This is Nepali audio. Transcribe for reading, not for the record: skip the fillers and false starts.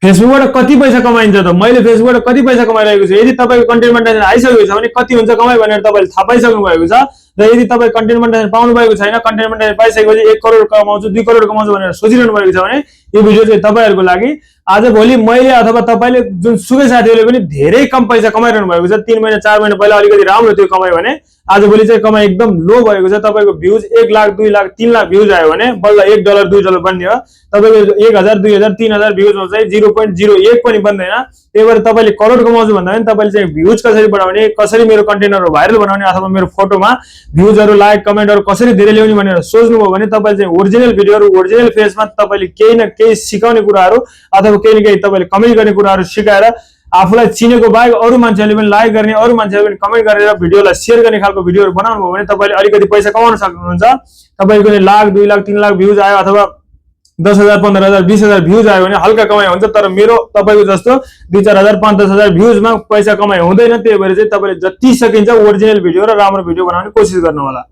फेसबुकबाट कति पैसा कमाइन्छ त, मैले फेसबुकबाट कति पैसा कमाइरहेको छु, यदि तपाईँको कन्टेन्ट मोनेटाइजेसन आइसकेको छ भने कति हुन्छ कमाइ भनेर तपाईँले थाहा पाइसक्नु भएको छ। र यदि तपाईँ कन्टेन्ट मोनेटाइजेसन पाउनु भएको छैन, कन्टेन्ट मोनेटाइजेसन पाइसकेपछि 1 करोड कमाउँछु 2 करोड कमाउँछु भनेर सोचिरहनु भएको छ भने यो भिडियो चाहिँ तपाईँहरूको लागि। आज भोलि मैले अथवा तपाईँले जुन सुकै साथीहरूले पनि धेरै कम पैसा कमाइरहनु भएको छ, 3 महिना 4 महिना पहिला अलिकति राम्रो थियो कमाइ भने आज भोलि चाहिँ कमाइ एकदम लो भएको छ। तपाईँको भ्युज 1 लाख 2 लाख 3 लाख भ्युज आयो भने बल्ल $1 $2 बन्ने हो। तपाईँको 1000 2000 3000 भ्युजमा चाहिँ 0.01 पनि बन्दैन। त्यही भएर तपाईँले करोड कमाउँछु भन्दा पनि तपाईँले चाहिँ भ्युज कसरी बढाउने, कसरी मेरो कन्टेन्टहरू भाइरल बनाउने अथवा मेरो फोटोमा भ्युजहरू लाइक कमेन्टहरू कसरी धेरै ल्याउने भनेर सोच्नुभयो भने तपाईँले चाहिँ ओरिजिनल भिडियोहरू ओरिजिनल फेसमा तपाईँले केही न केही सिकाउने कुराहरू अथवा केही न केही तपाईँले कमेन्ट गर्ने कुराहरू सिकाएर आफूलाई चिनेको बाहेक अरू मान्छेहरूले पनि लाइक गर्ने, अरू मान्छेहरूले पनि कमेन्ट गरेर भिडियोलाई शेयर गर्ने खालको भिडियोहरू बनाउनु भयो भने तपाईँले अलिकति पैसा कमाउन सक्नुहुन्छ। तपाईँको 1 लाख 2 लाख 3 लाख भ्युज आयो अथवा 10,000 15,000 20,000 भ्युज आयो भने हल्का कमाइ हुन्छ। तर मेरो तपाईँको जस्तो 2-4 हजार 5-10 हजार भ्युजमा पैसा कमाइ हुँदैन। त्यही भएर चाहिँ तपाईँले जति सकिन्छ ओरिजिनल भिडियो र राम्रो भिडियो बनाउने कोसिस गर्नु होला।